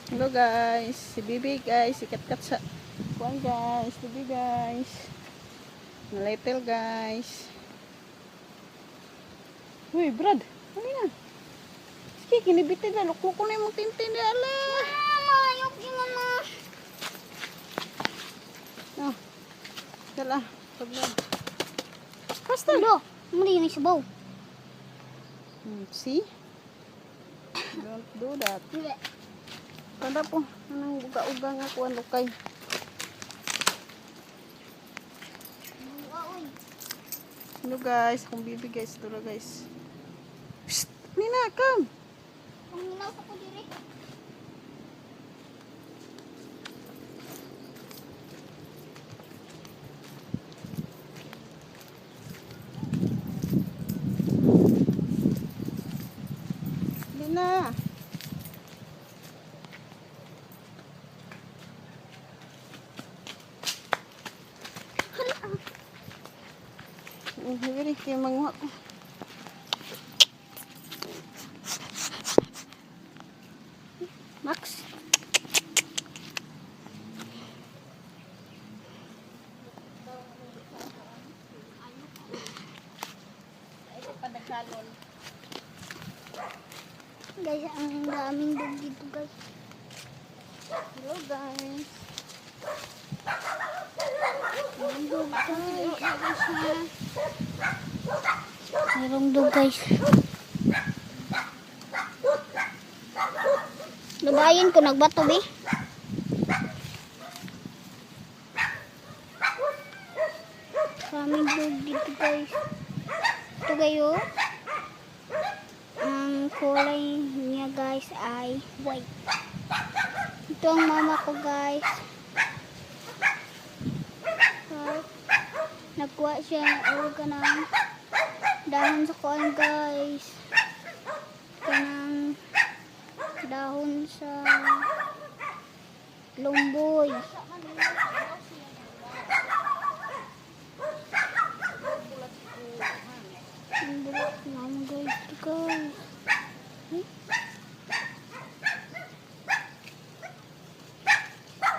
Hello guys, si Bibi guys, sikat-kat sa kuan guys, Bibi guys. Little guys. Uy, Brad, ano yan? Sige, kinibitin na, luklo ko na yung tintin na, ala. Mama, yung mama. Oh, dala, paglag. Basta. Ulo, muli yung isabaw. See? Don't do that. Tanda po, anong uga-uga nga kuan lukay. Hello guys, akong Bibi guys, ito guys. Psst, Nina, come. Ang minaw sa ko diri. Nina. Hindi kayo manguha ko. Max. Guys, ang daming dog dito guys. Hello guys. Merong dog guys. Merong dog guys. Lubayin ko nagbato be. Maraming dog dito guys. Ito gayo. Ang kulay niya guys ay white. Ito ang mama ko guys. Nagkuha siya ng dahon sa kuan guys. Kanang dahon sa lumboy. Ang bulat mama guys. Ito guys.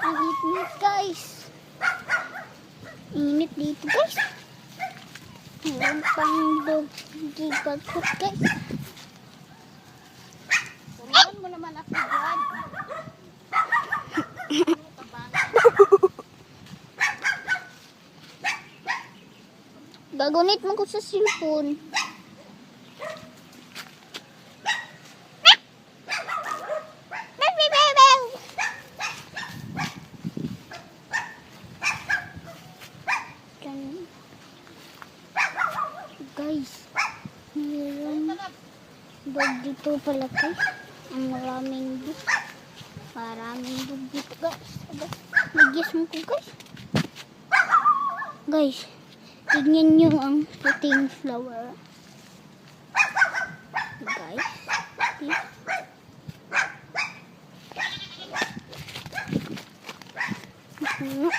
Ang init guys. Init dito guys. Meron pang dog gigagot guys. Turuan mo naman ako dyan. Gagunit mo ko sa cellphone. Guys, meron dog dito pala guys. Ang maraming dog. Maraming dog dito guys. Nagis mo ko guys. Guys, tignan nyo ang puting flower. Guys, see?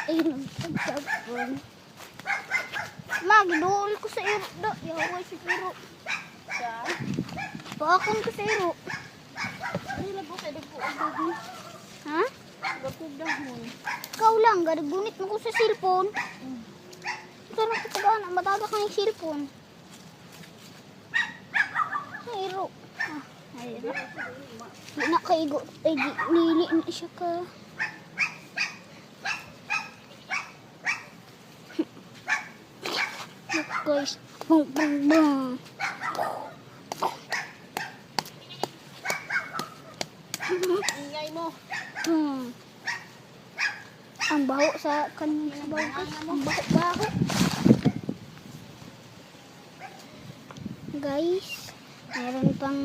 Ayun, pagkabon. Magdool ko sa iro. Yaway sa iro. Saan? Paakon ko sa iro. Ay, lago kayo nagpuog. Ha? Nagpuog. Ikaw lang, gadagunit mo ko sa cellphone. Sarap ko ba na mataga ka ng cellphone. Sa iro. Iro. Di na kaigo. Ay, nili na siya ka. Look guys. Bang, bang, bang. Ingay mo. Ang baho sa kanyang sabaw guys. Ang baho-baho. Guys, meron pang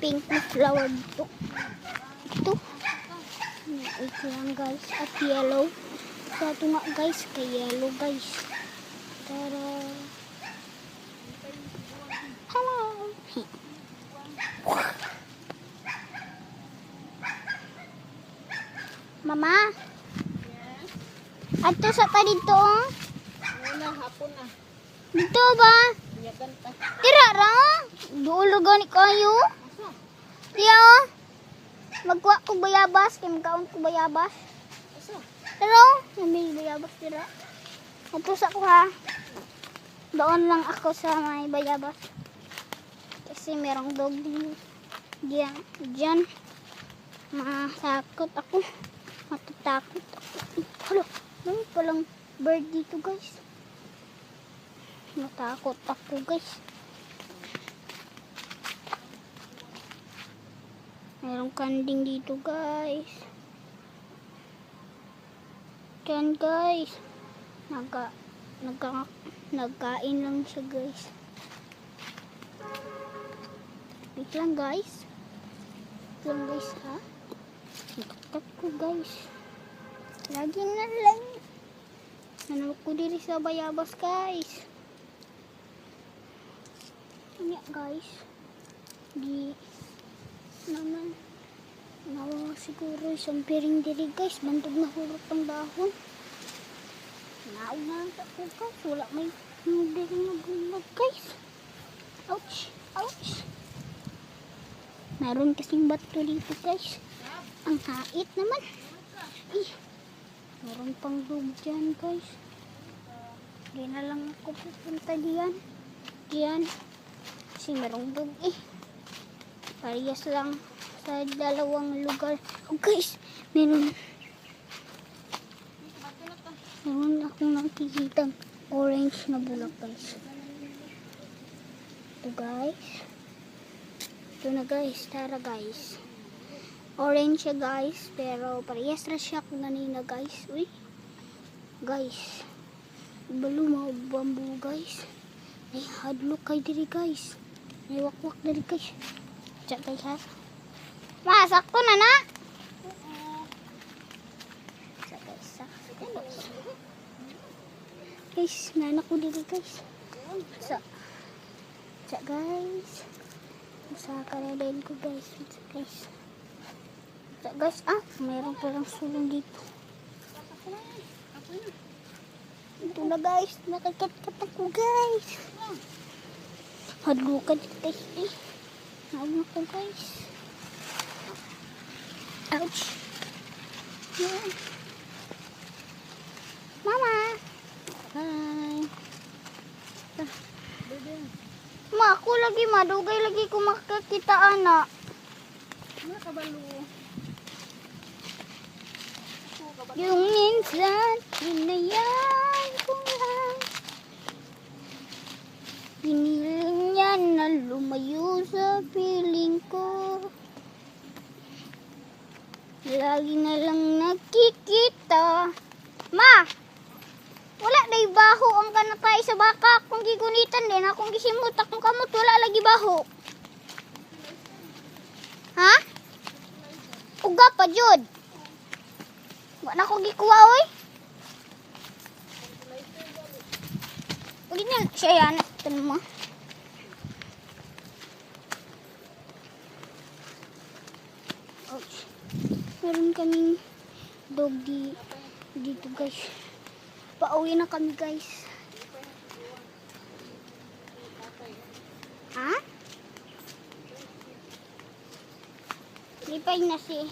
pink na flower dito. Ito. Ito lang guys. At yellow. Sa ito nga guys. Kay yellow guys. Tara. Hello. Mama. Ato sa ta dito. Muna, hapon na. Dito ba? Yagan ta. Tira ra. Dulo gani kayo. Asa? Tiyo. Magkuha ko bayabas, kay magkaon ko bayabas. Pero, namili bayabas dira. Tapos ako ha. Doon lang ako sa may bayabas. Kasi merong dog din. Diyan. Masakot ako. Matatakot ako. Hala, may palang bird dito guys. Matakot ako guys. Merong kanding dito guys. Yan guys. Nagkain lang siya guys. Wait lang guys. Wait lang guys ha. Nagkakap ko guys. Lagi na lang. Ano ko diri sa bayabas guys. Ano guys. Di naman. Nawawa siguro isang piring diri guys. Bantog na hulot ang dahon. Nauna ako guys. Wala may diri na bulag guys. Ouch. Ouch. Meron kasing bato dito guys. Ang hait naman. Meron pang dog dyan guys. Di na lang ako pupunta diyan. Diyan. Kasi merong dog Parehas lang sa dalawang lugar. Oh guys, meron akong nakikitang orange na bulak guys. Ito guys. Ito na guys. Tara guys. Orange siya guys. Pero parehas na siya kanina guys. Uy. Guys. Balo mga bamboo guys. Ay hadlok kay diri guys. May wakwak diri guys. Diyan guys ha. Masakto na na. Guys, nanak ko dito guys. Sa guys. Sa kareden ko guys. Sa guys, mayroon palang sulong dito. Ito na guys, nakakat-kat ako guys. Hadlukan guys Hadlukan ko guys. Ouch. Mama. Hi. Ma, ako lagi madugay lagi ko makakita anak. Ano kabalo? Yung minsan, hinayaan ko lang. Piniling niya na lumayo sa piling ko. Lagi na lang nakikita. Ma! Wala na baho ang kanatay sa baka. Kung gigunitan din, akong gisimot, akong kamot, wala lagi baho. Ha? Uga pa, Jud. Wala na akong gikuha, oy. Ulit na siya yan. Tanong mo. Ouch. Meron kaming dog dito guys. Pauwi na kami guys. Ha? Lipay na si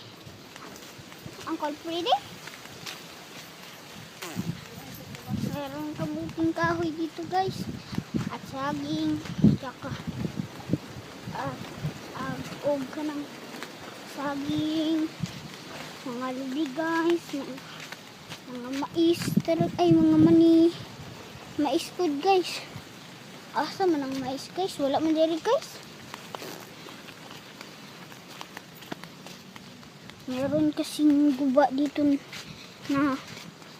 Uncle Freddy. Meron kabuting kahoy dito guys. At saging. Tsaka og ka ng saging. Mga lubi guys. Mga mais. Ay mga mais food guys. Asa man ang mais guys? Wala man diri guys. Meron kasing guba dito na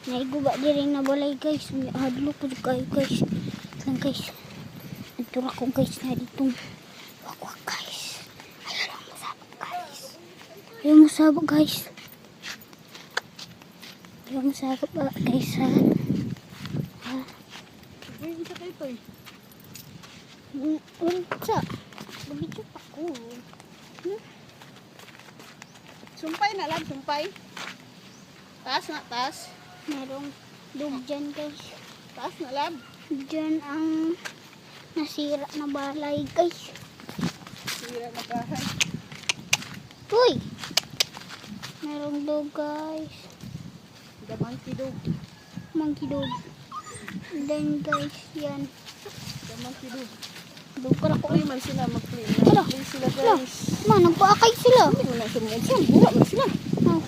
naiguba diri na balay guys. Hadlo ko guys. Lang guys. Ito ako guys na ditong wakwak guys. Ayaw lang masabak guys. Ayaw masabak guys. Ayaw masabak guys ha. Ayun sa kayo to Unsa? Babidyo pa ko. Sumpay na lang, sumpay. Taas na, taas. Merong dog dyan guys. Taas na lang. Dyan ang nasira na balay guys. Sira na bahay. Uy! dog guys. The monkey dog. Monkey dog. Then guys, yan. The monkey dog. Dog ka na ko. Play man sila, mag-play. Hala. Mag-play sila Hala. guys. Nagpaakay sila. Hindi mo na sumunsyan. Bura man sila. Oh.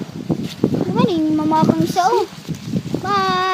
Naman yung mamakang isa oh. Bye.